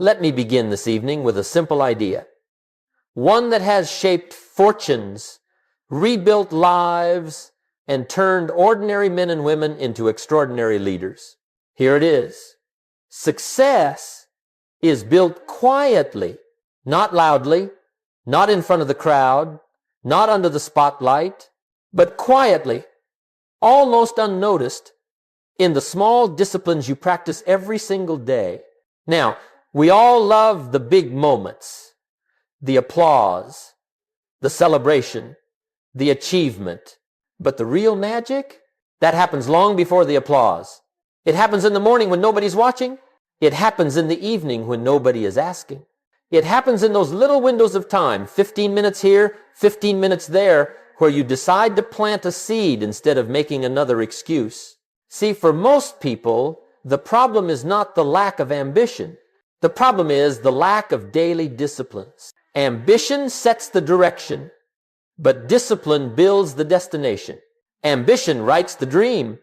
Let me begin this evening with a simple idea. One that has shaped fortunes, rebuilt lives, and turned ordinary men and women into extraordinary leaders. Here it is. Success is built quietly, not loudly, not in front of the crowd, not under the spotlight, but quietly, almost unnoticed, in the small disciplines you practice every single day. Now, we all love the big moments, the applause, the celebration, the achievement. But the real magic, that happens long before the applause. It happens in the morning when nobody's watching. It happens in the evening when nobody is asking. It happens in those little windows of time, 15 minutes here, 15 minutes there, where you decide to plant a seed instead of making another excuse. See, for most people, the problem is not the lack of ambition. The problem is the lack of daily disciplines. Ambition sets the direction, but discipline builds the destination. Ambition writes the dream,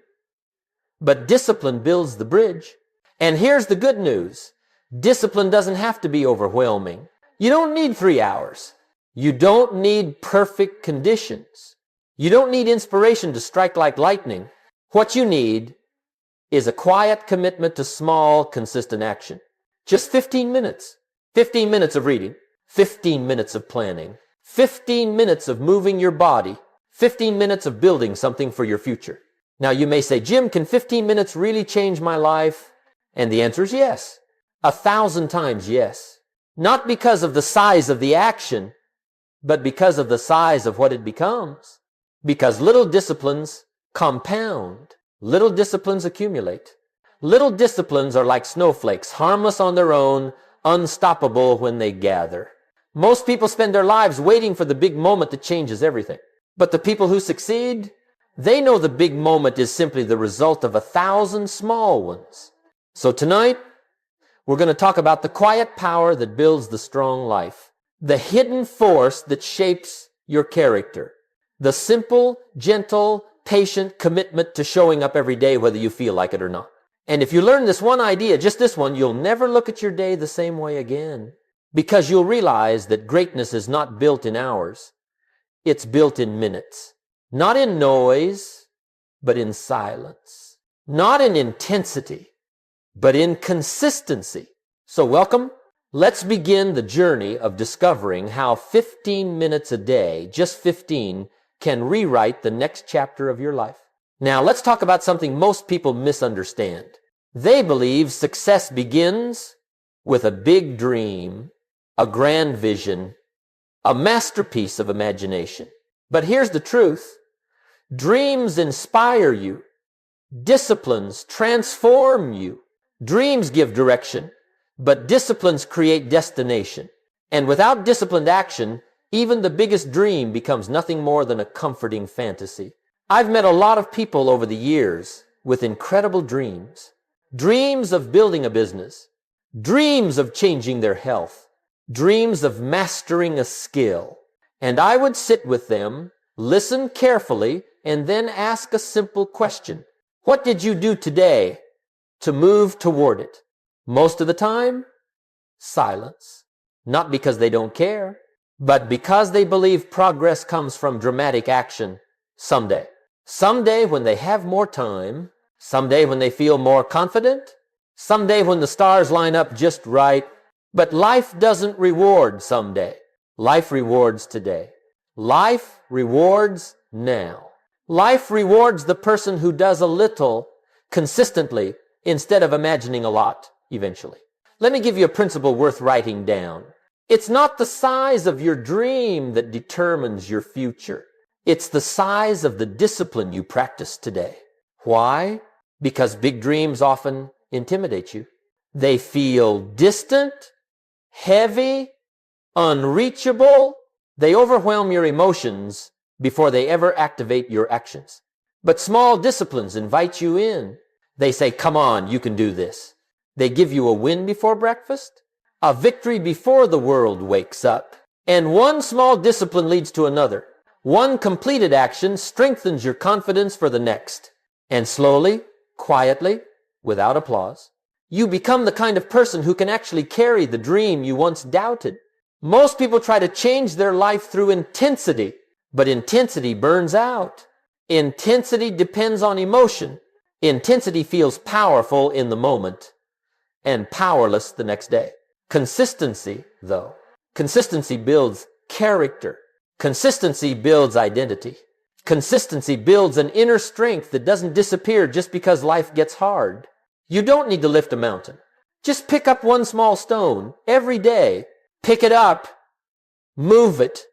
but discipline builds the bridge. And here's the good news. Discipline doesn't have to be overwhelming. You don't need 3 hours. You don't need perfect conditions. You don't need inspiration to strike like lightning. What you need is a quiet commitment to small, consistent action. Just 15 minutes. 15 minutes of reading. 15 minutes of planning. 15 minutes of moving your body. 15 minutes of building something for your future. Now you may say, Jim, can 15 minutes really change my life? And the answer is yes. 1,000 times yes. Not because of the size of the action, but because of the size of what it becomes. Because little disciplines compound. Little disciplines accumulate. Little disciplines are like snowflakes, harmless on their own, unstoppable when they gather. Most people spend their lives waiting for the big moment that changes everything. But the people who succeed, they know the big moment is simply the result of 1,000 small ones. So tonight, we're going to talk about the quiet power that builds the strong life. The hidden force that shapes your character. The simple, gentle, patient commitment to showing up every day whether you feel like it or not. And if you learn this one idea, just this one, you'll never look at your day the same way again. Because you'll realize that greatness is not built in hours. It's built in minutes. Not in noise, but in silence. Not in intensity, but in consistency. So welcome. Let's begin the journey of discovering how 15 minutes a day, just 15, can rewrite the next chapter of your life. Now let's talk about something most people misunderstand. They believe success begins with a big dream, a grand vision, a masterpiece of imagination. But here's the truth. Dreams inspire you. Disciplines transform you. Dreams give direction, but disciplines create destination. And without disciplined action, even the biggest dream becomes nothing more than a comforting fantasy. I've met a lot of people over the years with incredible dreams. Dreams of building a business. Dreams of changing their health. Dreams of mastering a skill. And I would sit with them, listen carefully, and then ask a simple question. What did you do today to move toward it? Most of the time, silence. Not because they don't care, but because they believe progress comes from dramatic action someday. Someday when they have more time, someday when they feel more confident, someday when the stars line up just right. But life doesn't reward someday. Life rewards today. Life rewards now. Life rewards the person who does a little consistently instead of imagining a lot eventually. Let me give you a principle worth writing down. It's not the size of your dream that determines your future. It's the size of the discipline you practice today. Why? Because big dreams often intimidate you. They feel distant, heavy, unreachable. They overwhelm your emotions before they ever activate your actions. But small disciplines invite you in. They say, come on, you can do this. They give you a win before breakfast, a victory before the world wakes up. And one small discipline leads to another. One completed action strengthens your confidence for the next. And slowly, quietly, without applause, You become the kind of person who can actually carry the dream you once doubted. Most people try to change their life through intensity, but intensity burns out. Intensity depends on emotion. Intensity feels powerful in the moment and powerless the next day. Consistency, though. Consistency builds character. Consistency builds identity. Consistency builds an inner strength that doesn't disappear just because life gets hard. You don't need to lift a mountain. Just pick up one small stone every day. Pick it up, move it,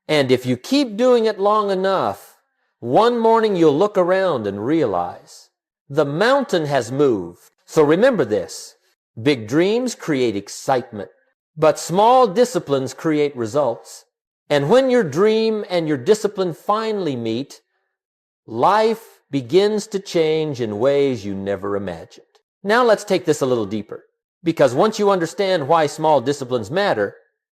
and if you keep doing it long enough, one morning you'll look around and realize the mountain has moved. So remember this. Big dreams create excitement, but small disciplines create results. And when your dream and your discipline finally meet, life begins to change in ways you never imagined. Now let's take this a little deeper, because once you understand why small disciplines matter,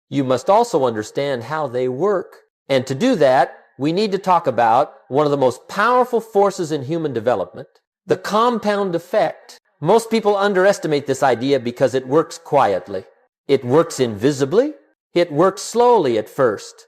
you must also understand how they work. And to do that, we need to talk about one of the most powerful forces in human development, the compound effect. Most people underestimate this idea because it works quietly. It works invisibly. It works slowly at first,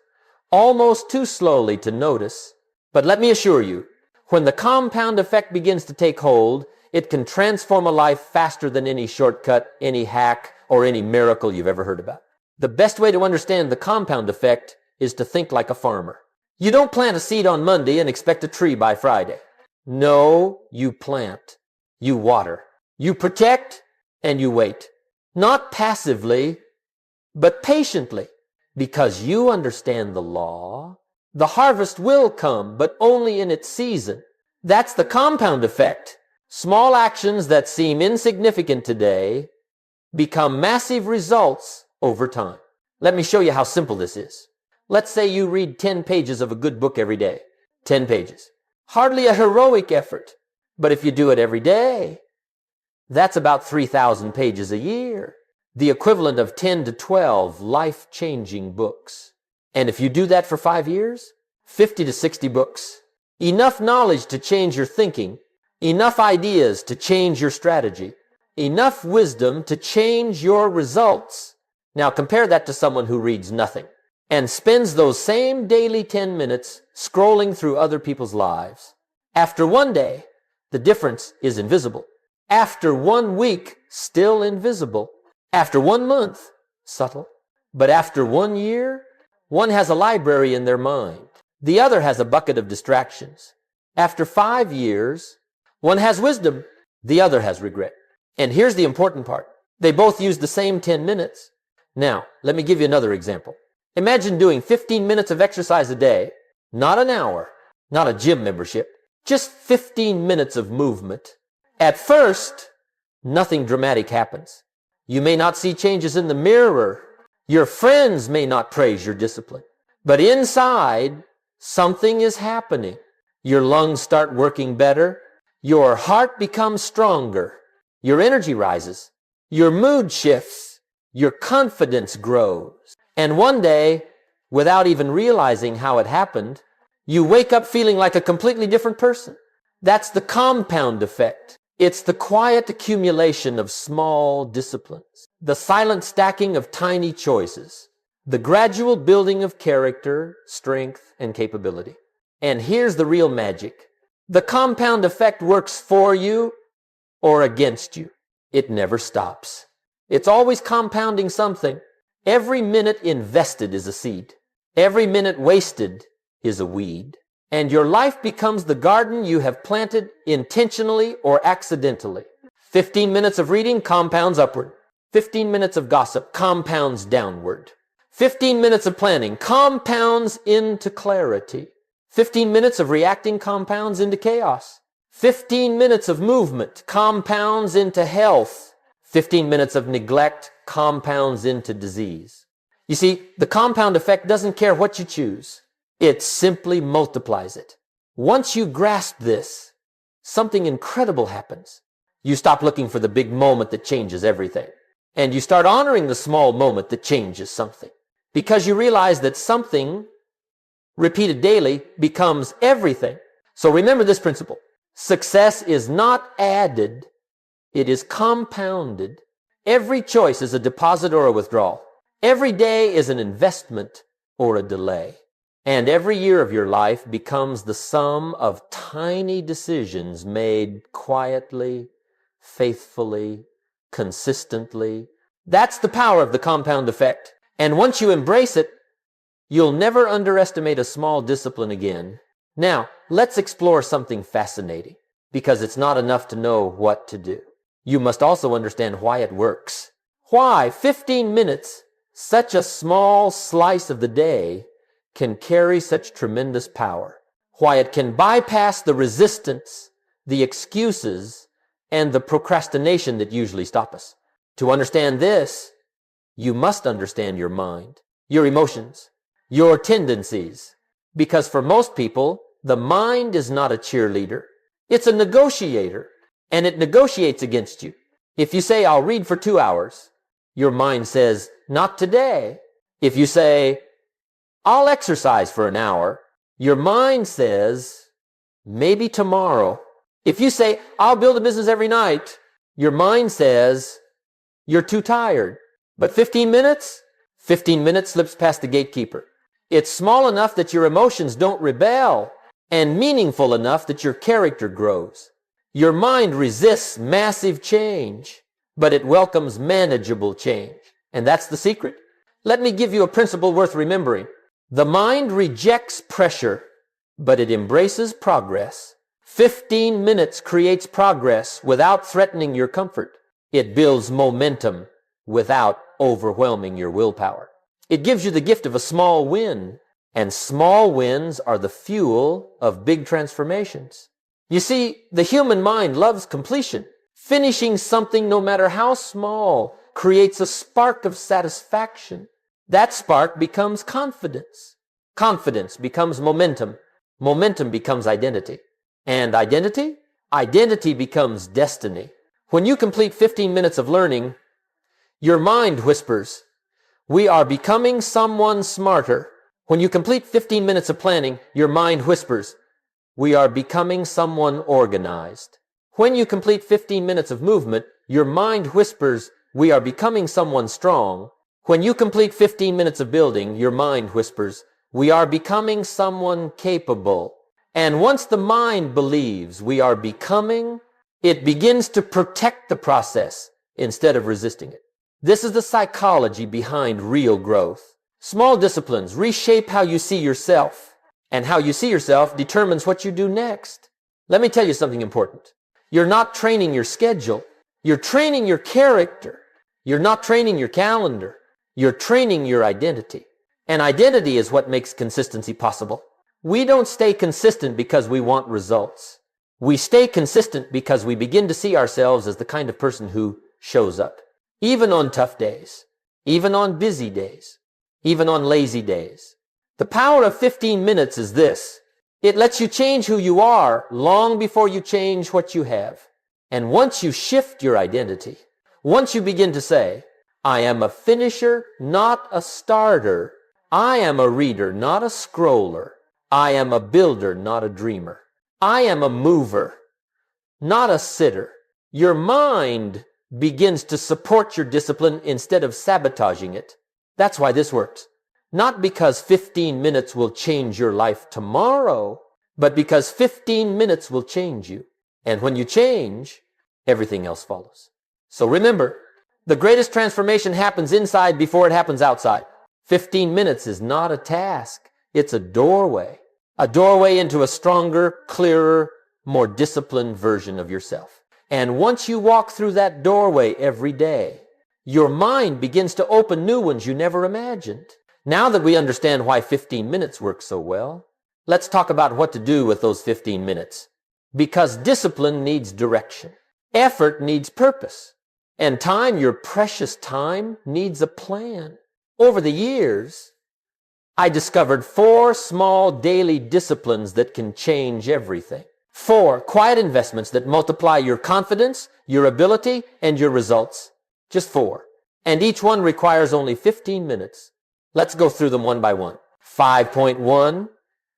almost too slowly to notice. But let me assure you, when the compound effect begins to take hold, it can transform a life faster than any shortcut, any hack, or any miracle you've ever heard about. The best way to understand the compound effect is to think like a farmer. You don't plant a seed on Monday and expect a tree by Friday. No, you plant, you water, you protect, and you wait. Not passively, but patiently. Because you understand the law, the harvest will come, but only in its season. That's the compound effect. Small actions that seem insignificant today become massive results over time. Let me show you how simple this is. Let's say you read 10 pages of a good book every day. 10 pages. Hardly a heroic effort. But if you do it every day, that's about 3,000 pages a year. The equivalent of 10 to 12 life-changing books. And if you do that for 5 years, 50 to 60 books. Enough knowledge to change your thinking. Enough ideas to change your strategy. Enough wisdom to change your results. Now compare that to someone who reads nothing and spends those same daily 10 minutes scrolling through other people's lives. After one day, the difference is invisible. After 1 week, still invisible. After 1 month, subtle. But after 1 year, one has a library in their mind. The other has a bucket of distractions. After 5 years, one has wisdom. The other has regret. And here's the important part. They both use the same 10 minutes. Now, let me give you another example. Imagine doing 15 minutes of exercise a day, not an hour, not a gym membership, just 15 minutes of movement. At first, nothing dramatic happens. You may not see changes in the mirror. Your friends may not praise your discipline. But inside, something is happening. Your lungs start working better. Your heart becomes stronger. Your energy rises. Your mood shifts. Your confidence grows. And one day, without even realizing how it happened, you wake up feeling like a completely different person. That's the compound effect. It's the quiet accumulation of small disciplines, the silent stacking of tiny choices, the gradual building of character, strength, and capability. And here's the real magic. The compound effect works for you or against you. It never stops. It's always compounding something. Every minute invested is a seed. Every minute wasted is a weed. And your life becomes the garden you have planted intentionally or accidentally. 15 minutes of reading compounds upward. 15 minutes of gossip compounds downward. 15 minutes of planning compounds into clarity. 15 minutes of reacting compounds into chaos. 15 minutes of movement compounds into health. 15 minutes of neglect compounds into disease. You see, the compound effect doesn't care what you choose. It simply multiplies it. Once you grasp this, something incredible happens. You stop looking for the big moment that changes everything. And you start honoring the small moment that changes something. Because you realize that something repeated daily becomes everything. So remember this principle. Success is not added, It is compounded. Every choice is a deposit or a withdrawal. Every day is an investment or a delay. And every year of your life becomes the sum of tiny decisions made quietly, faithfully, consistently. That's the power of the compound effect. And once you embrace it, you'll never underestimate a small discipline again. Now, let's explore something fascinating, because it's not enough to know what to do. You must also understand why it works. Why 15 minutes, such a small slice of the day, can carry such tremendous power. Why it can bypass the resistance, the excuses, and the procrastination that usually stop us. To understand this, you must understand your mind, your emotions, your tendencies. Because for most people, the mind is not a cheerleader. It's a negotiator, and it negotiates against you. If you say, I'll read for 2 hours, your mind says, not today. If you say, I'll exercise for an hour, your mind says, maybe tomorrow. If you say, I'll build a business every night, your mind says, you're too tired. But 15 minutes? 15 minutes slips past the gatekeeper. It's small enough that your emotions don't rebel, and meaningful enough that your character grows. Your mind resists massive change, but it welcomes manageable change. And that's the secret. Let me give you a principle worth remembering. The mind rejects pressure, but it embraces progress. 15 minutes creates progress without threatening your comfort. It builds momentum without overwhelming your willpower. It gives you the gift of a small win, and small wins are the fuel of big transformations. You see, the human mind loves completion. Finishing something, no matter how small, creates a spark of satisfaction. That spark becomes confidence. Confidence becomes momentum. Momentum becomes identity. And identity? Identity becomes destiny. When you complete 15 minutes of learning, your mind whispers, we are becoming someone smarter. When you complete 15 minutes of planning, your mind whispers, we are becoming someone organized. When you complete 15 minutes of movement, your mind whispers, we are becoming someone strong. When you complete 15 minutes of building, your mind whispers, we are becoming someone capable. And once the mind believes we are becoming, it begins to protect the process instead of resisting it. This is the psychology behind real growth. Small disciplines reshape how you see yourself, and how you see yourself determines what you do next. Let me tell you something important. You're not training your schedule. You're training your character. You're not training your calendar. You're training your identity. And identity is what makes consistency possible. We don't stay consistent because we want results. We stay consistent because we begin to see ourselves as the kind of person who shows up. Even on tough days. Even on busy days. Even on lazy days. The power of 15 minutes is this. It lets you change who you are long before you change what you have. And once you shift your identity, once you begin to say, I am a finisher, not a starter. I am a reader, not a scroller. I am a builder, not a dreamer. I am a mover, not a sitter. Your mind begins to support your discipline instead of sabotaging it. That's why this works. Not because 15 minutes will change your life tomorrow, but because 15 minutes will change you. And when you change, everything else follows. So remember, the greatest transformation happens inside before it happens outside. 15 minutes is not a task. It's a doorway. A doorway into a stronger, clearer, more disciplined version of yourself. And once you walk through that doorway every day, your mind begins to open new ones you never imagined. Now that we understand why 15 minutes works so well, let's talk about what to do with those 15 minutes. Because discipline needs direction. Effort needs purpose. And time, your precious time, needs a plan. Over the years, I discovered 4 small daily disciplines that can change everything. 4 quiet investments that multiply your confidence, your ability, and your results. Just 4. And each one requires only 15 minutes. Let's go through them one by one. 5.1,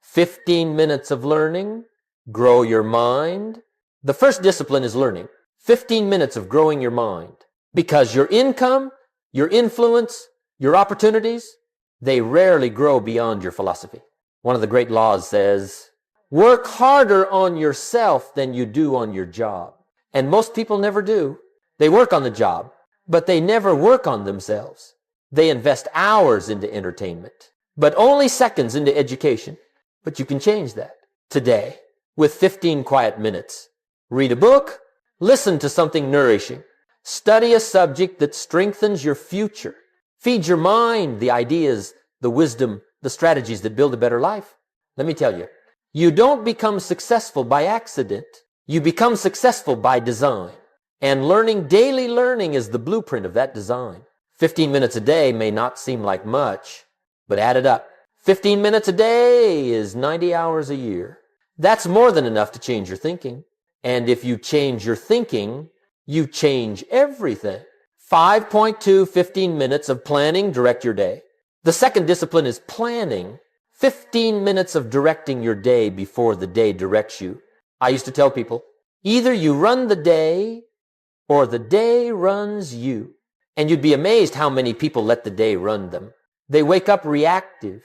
15 minutes of learning. Grow your mind. The first discipline is learning. 15 minutes of growing your mind. Because your income, your influence, your opportunities, they rarely grow beyond your philosophy. One of the great laws says, work harder on yourself than you do on your job. And most people never do. They work on the job, but they never work on themselves. They invest hours into entertainment, but only seconds into education. But you can change that today with 15 quiet minutes. Read a book, listen to something nourishing, study a subject that strengthens your future. Feed your mind the ideas, the wisdom, the strategies that build a better life. Let me tell you, you don't become successful by accident. You become successful by design. And daily learning is the blueprint of that design. 15 minutes a day may not seem like much, but add it up. 15 minutes a day is 90 hours a year. That's more than enough to change your thinking. And if you change your thinking, you change everything. 5.2, 15 minutes of planning direct your day. The second discipline is planning. 15 minutes of directing your day before the day directs you. I used to tell people, either you run the day or the day runs you. And you'd be amazed how many people let the day run them. They wake up reactive.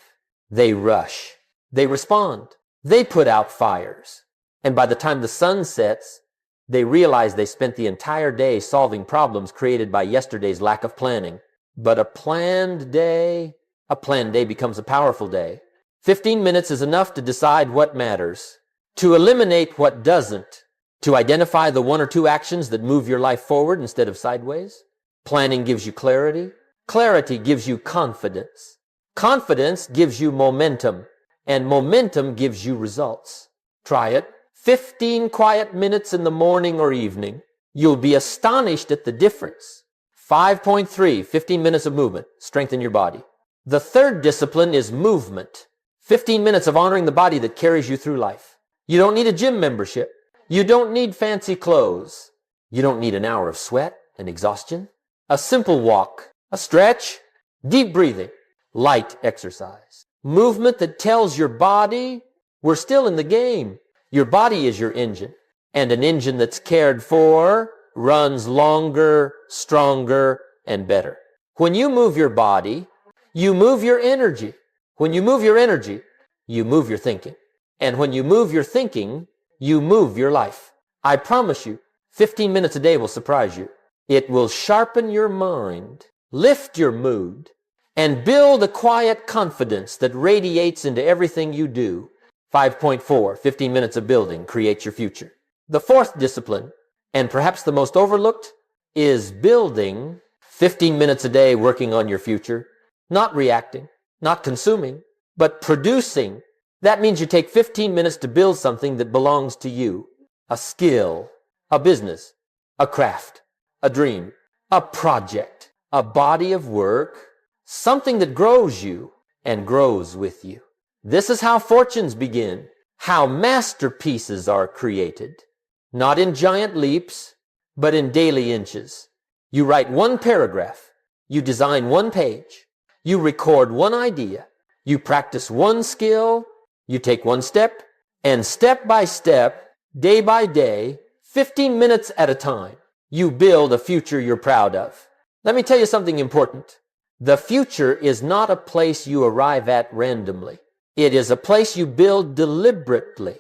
They rush. They respond. They put out fires. And by the time the sun sets, they realize they spent the entire day solving problems created by yesterday's lack of planning. But a planned day becomes a powerful day. 15 minutes is enough to decide what matters, to eliminate what doesn't, to identify the one or two actions that move your life forward instead of sideways. Planning gives you clarity. Clarity gives you confidence. Confidence gives you momentum, and momentum gives you results. Try it. 15 quiet minutes in the morning or evening. You'll be astonished at the difference. 5.3, 15 minutes of movement. Strengthen your body. The third discipline is movement. 15 minutes of honoring the body that carries you through life. You don't need a gym membership. You don't need fancy clothes. You don't need an hour of sweat and exhaustion. A simple walk, a stretch, deep breathing, light exercise. Movement that tells your body, we're still in the game. Your body is your engine, and an engine that's cared for runs longer, stronger, and better. When you move your body, you move your energy. When you move your energy, you move your thinking. And when you move your thinking, you move your life. I promise you, 15 minutes a day will surprise you. It will sharpen your mind, lift your mood, and build a quiet confidence that radiates into everything you do. 5.4, 15 minutes of building creates your future. The fourth discipline, and perhaps the most overlooked, is building. 15 minutes a day working on your future. Not reacting, not consuming, but producing. That means you take 15 minutes to build something that belongs to you. A skill, a business, a craft, a dream, a project, a body of work, something that grows you and grows with you. This is how fortunes begin, how masterpieces are created. Not in giant leaps, but in daily inches. You write one paragraph, you design one page, you record one idea, you practice one skill, you take one step, and step by step, day by day, 15 minutes at a time, you build a future you're proud of. Let me tell you something important. The future is not a place you arrive at randomly. It is a place you build deliberately.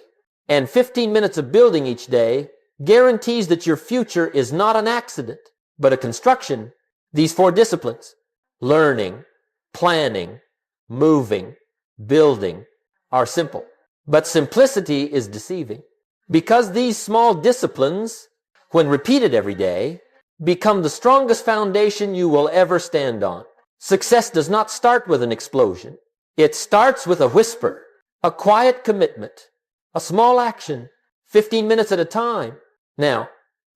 And 15 minutes of building each day guarantees that your future is not an accident, but a construction. These four disciplines, learning, planning, moving, building, are simple. But simplicity is deceiving. Because these small disciplines, when repeated every day, become the strongest foundation you will ever stand on. Success does not start with an explosion. It starts with a whisper, a quiet commitment, a small action, 15 minutes at a time. Now,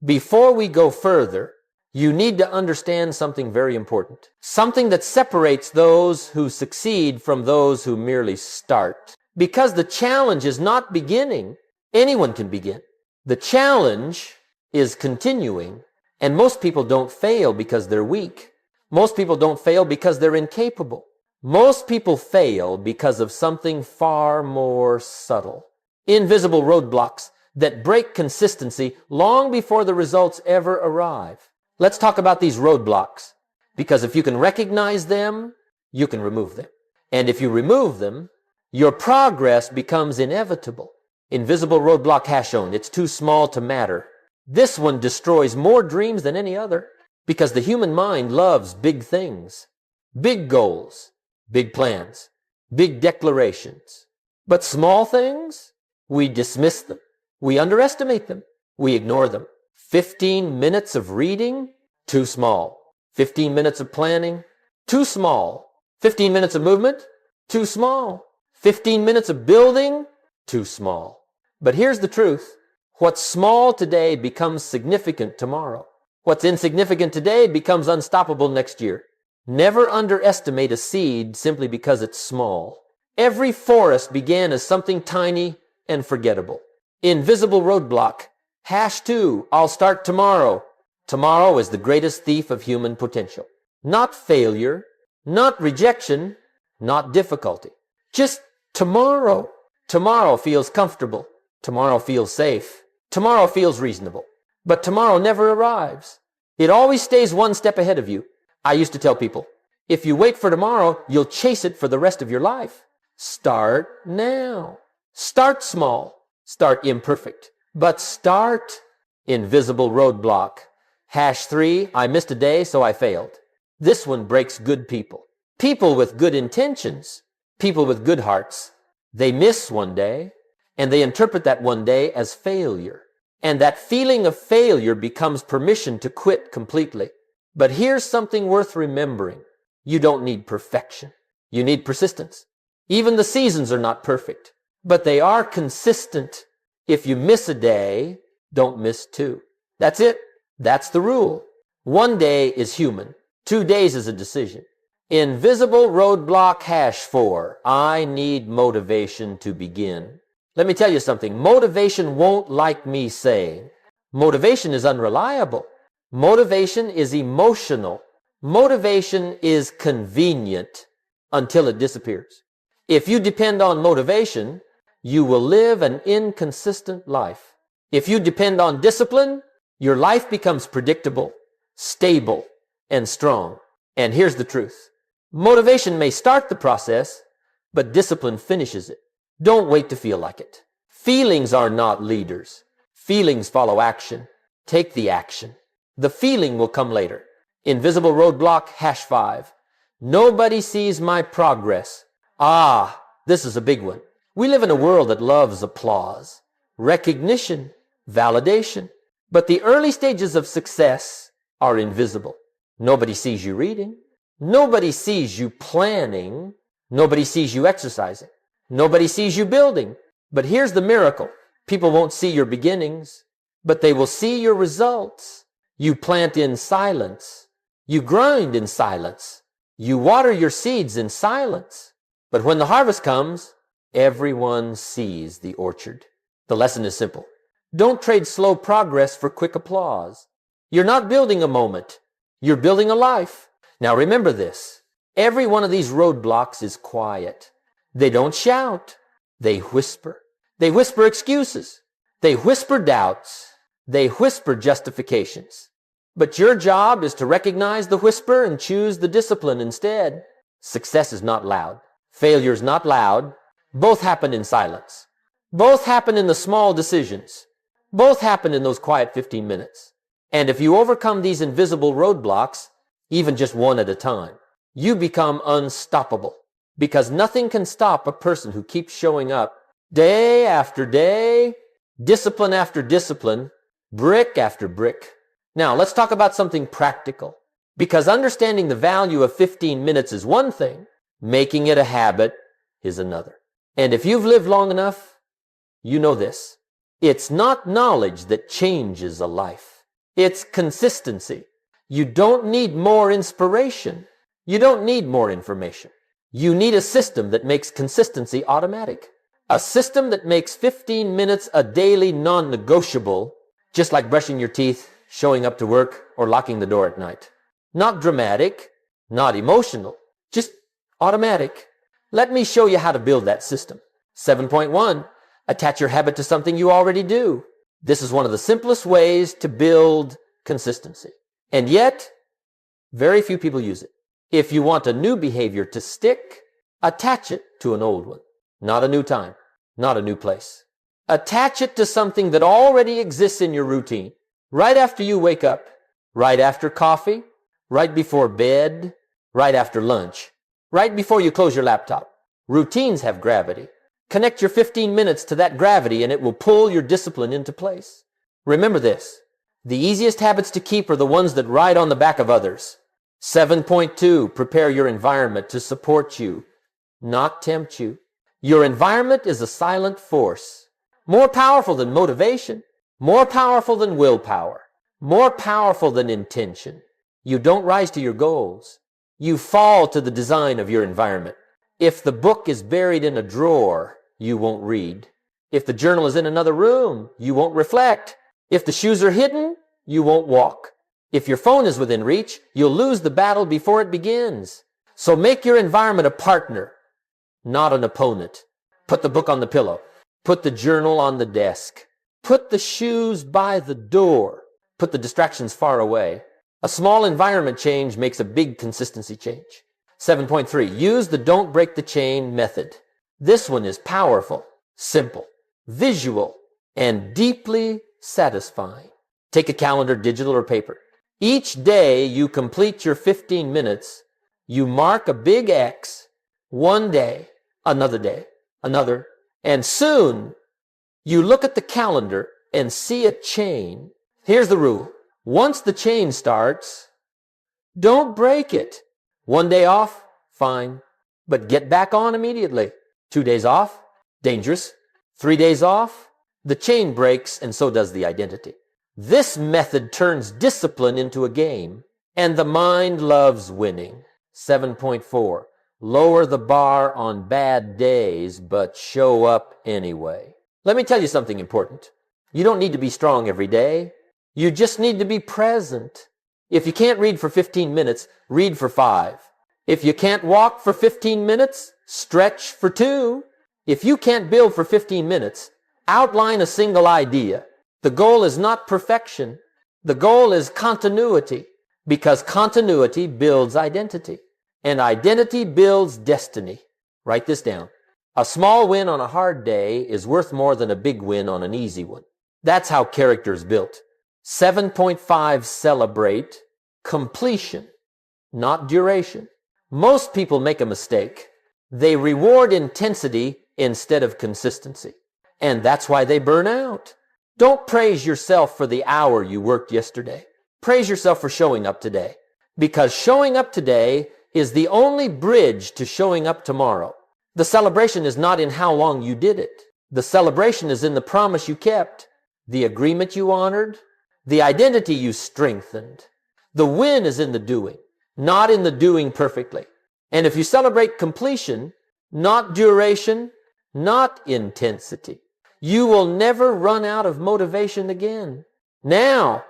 before we go further, you need to understand something very important. Something that separates those who succeed from those who merely start. Because the challenge is not beginning. Anyone can begin. The challenge is continuing. And most people don't fail because they're weak. Most people don't fail because they're incapable. Most people fail because of something far more subtle. Invisible roadblocks that break consistency long before the results ever arrive. Let's talk about these roadblocks, because if you can recognize them, you can remove them. And if you remove them, your progress becomes inevitable. Invisible roadblock shown. It's too small to matter. This one destroys more dreams than any other, because the human mind loves big things, big goals, big plans, big declarations. But small things, we dismiss them. We underestimate them. We ignore them. 15 minutes of reading, too small. 15 minutes of planning, too small. 15 minutes of movement, too small. 15 minutes of building, too small. But here's the truth. What's small today becomes significant tomorrow. What's insignificant today becomes unstoppable next year. Never underestimate a seed simply because it's small. Every forest began as something tiny and forgettable. Invisible roadblock. #2, I'll start tomorrow. Tomorrow is the greatest thief of human potential. Not failure, not rejection, not difficulty. Just tomorrow. Tomorrow feels comfortable. Tomorrow feels safe. Tomorrow feels reasonable. But tomorrow never arrives. It always stays one step ahead of you. I used to tell people, if you wait for tomorrow, you'll chase it for the rest of your life. Start now. Start small. Start imperfect. But start. Invisible roadblock. #3, I missed a day, so I failed. This one breaks good people. People with good intentions. People with good hearts. They miss one day, and they interpret that one day as failure. And that feeling of failure becomes permission to quit completely. But here's something worth remembering. You don't need perfection. You need persistence. Even the seasons are not perfect, but they are consistent. If you miss a day, don't miss 2. That's it. That's the rule. 1 day is human. 2 days is a decision. Invisible roadblock #4. I need motivation to begin. Let me tell you something. Motivation won't like me saying. Motivation is unreliable. Motivation is emotional. Motivation is convenient until it disappears. If you depend on motivation, you will live an inconsistent life. If you depend on discipline, your life becomes predictable, stable, and strong. And here's the truth. Motivation may start the process, but discipline finishes it. Don't wait to feel like it. Feelings are not leaders. Feelings follow action. Take the action. The feeling will come later. Invisible roadblock #5. Nobody sees my progress. This is a big one. We live in a world that loves applause, recognition, validation. But the early stages of success are invisible. Nobody sees you reading. Nobody sees you planning. Nobody sees you exercising. Nobody sees you building. But here's the miracle. People won't see your beginnings, but they will see your results. You plant in silence. You grind in silence. You water your seeds in silence. But when the harvest comes, everyone sees the orchard. The lesson is simple. Don't trade slow progress for quick applause. You're not building a moment. You're building a life. Now remember this. Every one of these roadblocks is quiet. They don't shout. They whisper. They whisper excuses. They whisper doubts. They whisper justifications. But your job is to recognize the whisper and choose the discipline instead. Success is not loud. Failure is not loud. Both happen in silence. Both happen in the small decisions. Both happen in those quiet 15 minutes. And if you overcome these invisible roadblocks, even just one at a time, you become unstoppable. Because nothing can stop a person who keeps showing up day after day, discipline after discipline, brick after brick. Now, let's talk about something practical. Because understanding the value of 15 minutes is one thing, making it a habit is another. And if you've lived long enough, you know this. It's not knowledge that changes a life. It's consistency. You don't need more inspiration. You don't need more information. You need a system that makes consistency automatic. A system that makes 15 minutes a daily non-negotiable, just like brushing your teeth, showing up to work, or locking the door at night. Not dramatic, not emotional, just automatic. Let me show you how to build that system. 7.1. Attach your habit to something you already do. This is one of the simplest ways to build consistency. And yet, very few people use it. If you want a new behavior to stick, attach it to an old one. Not a new time, not a new place. Attach it to something that already exists in your routine. Right after you wake up, right after coffee, right before bed, right after lunch, right before you close your laptop. Routines have gravity. Connect your 15 minutes to that gravity and it will pull your discipline into place. Remember this. The easiest habits to keep are the ones that ride on the back of others. 7.2, prepare your environment to support you, not tempt you. Your environment is a silent force, more powerful than motivation, more powerful than willpower, more powerful than intention. You don't rise to your goals. You fall to the design of your environment. If the book is buried in a drawer, you won't read. If the journal is in another room, you won't reflect. If the shoes are hidden, you won't walk. If your phone is within reach, you'll lose the battle before it begins. So make your environment a partner, not an opponent. Put the book on the pillow. Put the journal on the desk. Put the shoes by the door. Put the distractions far away. A small environment change makes a big consistency change. 7.3, use the don't break the chain method. This one is powerful, simple, visual, and deeply satisfying. Take a calendar, digital or paper. Each day you complete your 15 minutes, you mark a big X, one day, another, and soon you look at the calendar and see a chain. Here's the rule. Once the chain starts, don't break it. 1 day off, fine, but get back on immediately. 2 days off, dangerous. 3 days off, the chain breaks and so does the identity. This method turns discipline into a game, and the mind loves winning. 7.4, lower the bar on bad days, but show up anyway. Let me tell you something important. You don't need to be strong every day. You just need to be present. If you can't read for 15 minutes, read for 5. If you can't walk for 15 minutes, stretch for 2. If you can't build for 15 minutes, outline a single idea. The goal is not perfection. The goal is continuity, because continuity builds identity, and identity builds destiny. Write this down. A small win on a hard day is worth more than a big win on an easy one. That's how character is built. 7.5, celebrate completion, not duration. Most people make a mistake. They reward intensity instead of consistency. And that's why they burn out. Don't praise yourself for the hour you worked yesterday. Praise yourself for showing up today. Because showing up today is the only bridge to showing up tomorrow. The celebration is not in how long you did it. The celebration is in the promise you kept, the agreement you honored, the identity you strengthened. The win is in the doing, not in the doing perfectly. And if you celebrate completion, not duration, not intensity, you will never run out of motivation again. Now,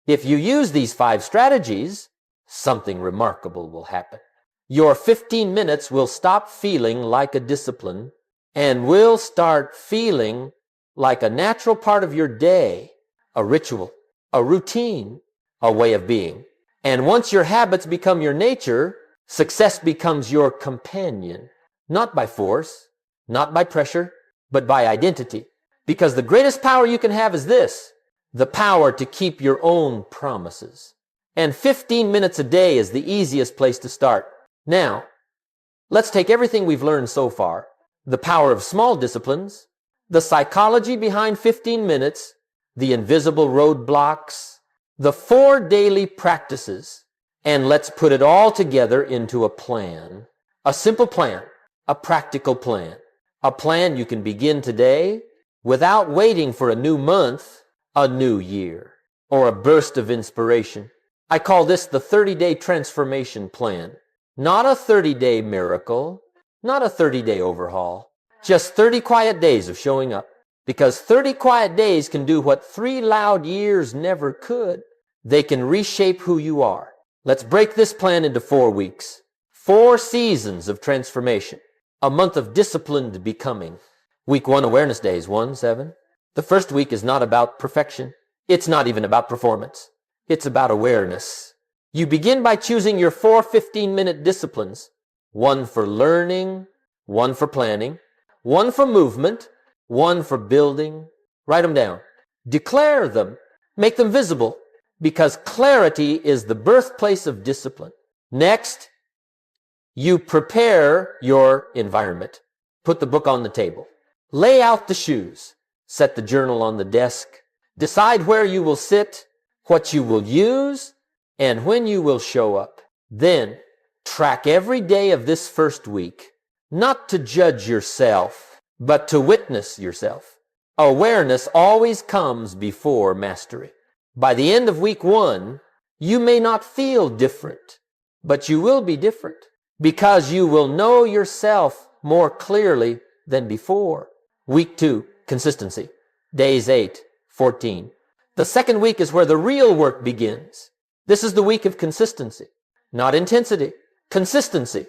if you use these 5 strategies, something remarkable will happen. Your 15 minutes will stop feeling like a discipline and will start feeling like a natural part of your day, a ritual, a routine, a way of being. And once your habits become your nature, success becomes your companion, not by force, not by pressure, but by identity. Because the greatest power you can have is this, the power to keep your own promises. And 15 minutes a day is the easiest place to start. Now, let's take everything we've learned so far, the power of small disciplines, the psychology behind 15 minutes, the invisible roadblocks, the 4 daily practices, and let's put it all together into a plan. A simple plan, a practical plan, a plan you can begin today without waiting for a new month, a new year, or a burst of inspiration. I call this the 30-day transformation plan. Not a 30-day miracle, not a 30-day overhaul, just 30 quiet days of showing up. Because 30 quiet days can do what 3 loud years never could. They can reshape who you are. Let's break this plan into 4 weeks. 4 seasons of transformation. A month of disciplined becoming. Week 1 awareness days, 1-7. The first week is not about perfection. It's not even about performance. It's about awareness. You begin by choosing your 4 15-minute disciplines. 1 for learning, 1 for planning, 1 for movement, 1 for building. Write them down. Declare them. Make them visible, because clarity is the birthplace of discipline. Next, you prepare your environment. Put the book on the table. Lay out the shoes. Set the journal on the desk. Decide where you will sit, what you will use, and when you will show up. Then, track every day of this first week, not to judge yourself, but to witness yourself. Awareness always comes before mastery. By the end of week 1, you may not feel different, but you will be different because you will know yourself more clearly than before. Week 2, consistency. Days 8-14. The second week is where the real work begins. This is the week of consistency, not intensity. Consistency.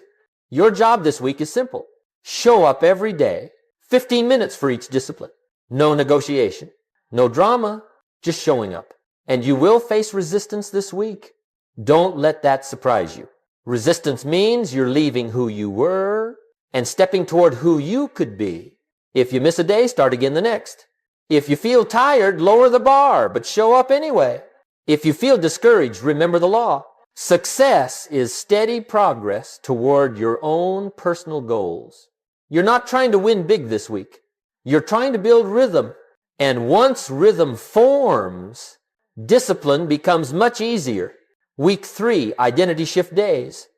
Your job this week is simple. Show up every day, 15 minutes for each discipline. No negotiation, no drama, just showing up. And you will face resistance this week. Don't let that surprise you. Resistance means you're leaving who you were and stepping toward who you could be. If you miss a day, start again the next. If you feel tired, lower the bar, but show up anyway. If you feel discouraged, remember the law. Success is steady progress toward your own personal goals. You're not trying to win big this week. You're trying to build rhythm. And once rhythm forms, discipline becomes much easier. Week 3, identity shift days,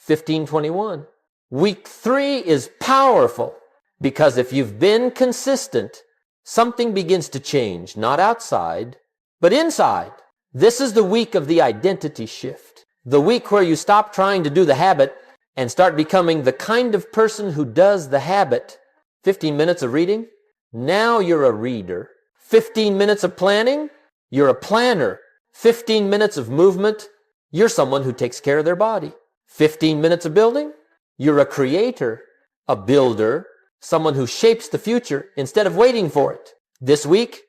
15-21. Week 3 is powerful because if you've been consistent, something begins to change, not outside, but inside. This is the week of the identity shift. The week where you stop trying to do the habit and start becoming the kind of person who does the habit. 15 minutes of reading, now you're a reader. 15 minutes of planning, you're a planner. 15 minutes of movement, you're someone who takes care of their body. 15 minutes of building, you're a creator, a builder, someone who shapes the future instead of waiting for it. This week,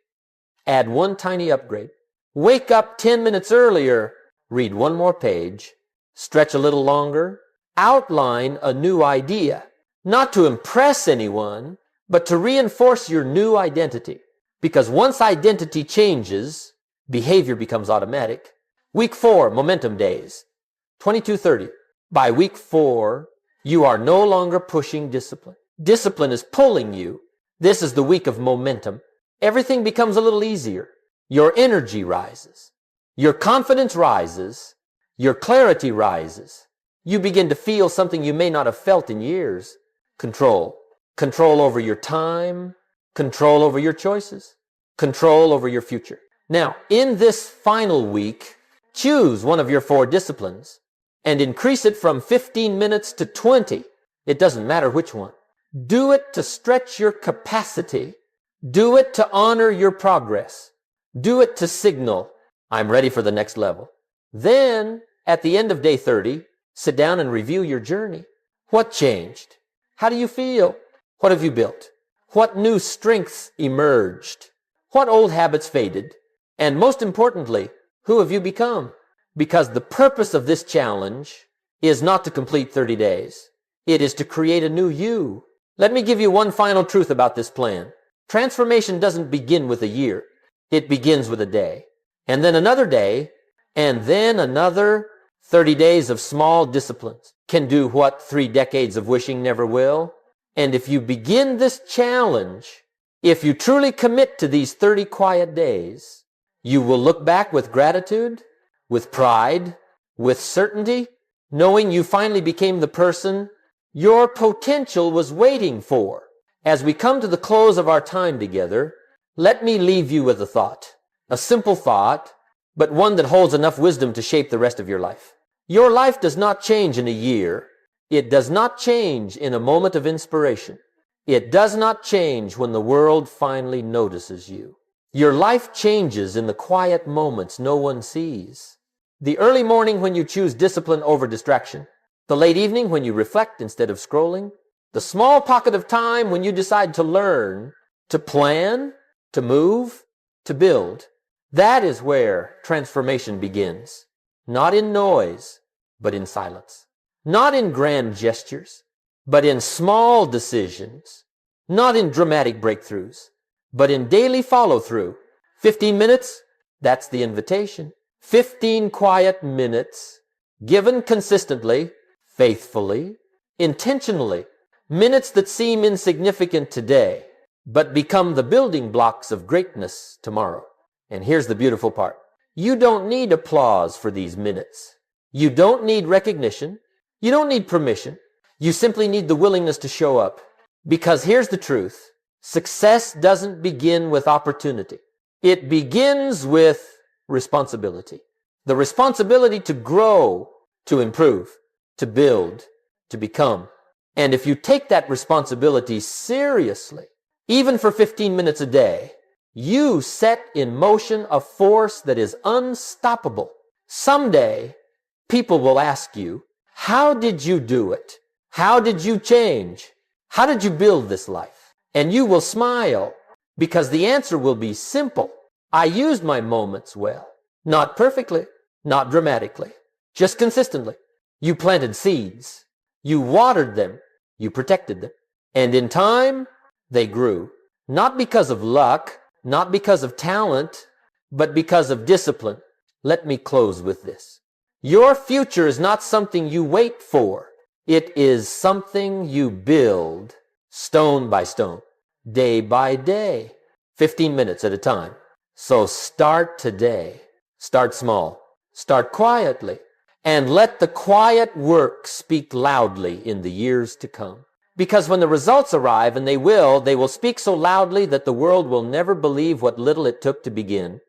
add 1 tiny upgrade. Wake up 10 minutes earlier, read 1 more page, stretch a little longer, outline a new idea, not to impress anyone, but to reinforce your new identity. Because once identity changes, behavior becomes automatic. Week 4, momentum days, 22-30. By week 4, you are no longer pushing discipline. Discipline is pulling you. This is the week of momentum. Everything becomes a little easier. Your energy rises. Your confidence rises. Your clarity rises. You begin to feel something you may not have felt in years. Control. Control over your time. Control over your choices. Control over your future. Now, in this final week, choose one of your 4 disciplines and increase it from 15 minutes to 20. It doesn't matter which one. Do it to stretch your capacity. Do it to honor your progress. Do it to signal, I'm ready for the next level. Then, at the end of day 30, sit down and review your journey. What changed? How do you feel? What have you built? What new strengths emerged? What old habits faded? And most importantly, who have you become? Because the purpose of this challenge is not to complete 30 days. It is to create a new you. Let me give you one final truth about this plan. Transformation doesn't begin with a year. It begins with a day. And then another day, and then another. 30 days of small disciplines can do what 3 decades of wishing never will. And if you begin this challenge, if you truly commit to these 30 quiet days, you will look back with gratitude, with pride, with certainty, knowing you finally became the person your potential was waiting for. As we come to the close of our time together, let me leave you with a thought. A simple thought, but one that holds enough wisdom to shape the rest of your life. Your life does not change in a year. It does not change in a moment of inspiration. It does not change when the world finally notices you. Your life changes in the quiet moments no one sees. The early morning when you choose discipline over distraction. The late evening when you reflect instead of scrolling. The small pocket of time when you decide to learn, to plan, to move, to build. That is where transformation begins. Not in noise, but in silence. Not in grand gestures, but in small decisions. Not in dramatic breakthroughs, but in daily follow-through. 15 minutes, that's the invitation. 15 quiet minutes, given consistently, faithfully, intentionally. Minutes that seem insignificant today, but become the building blocks of greatness tomorrow. And here's the beautiful part. You don't need applause for these minutes. You don't need recognition. You don't need permission. You simply need the willingness to show up. Because here's the truth. Success doesn't begin with opportunity. It begins with responsibility. The responsibility to grow, to improve, to build, to become. And if you take that responsibility seriously, even for 15 minutes a day, you set in motion a force that is unstoppable. Someday, people will ask you, how did you do it? How did you change? How did you build this life? And you will smile because the answer will be simple. I used my moments well. Not perfectly, not dramatically, just consistently. You planted seeds. You watered them. You protected them. And in time, they grew. Not because of luck, not because of talent, but because of discipline. Let me close with this. Your future is not something you wait for. It is something you build stone by stone, day by day, 15 minutes at a time. So start today. Start small. Start quietly. And let the quiet work speak loudly in the years to come. Because when the results arrive, and they will speak so loudly that the world will never believe what little it took to begin.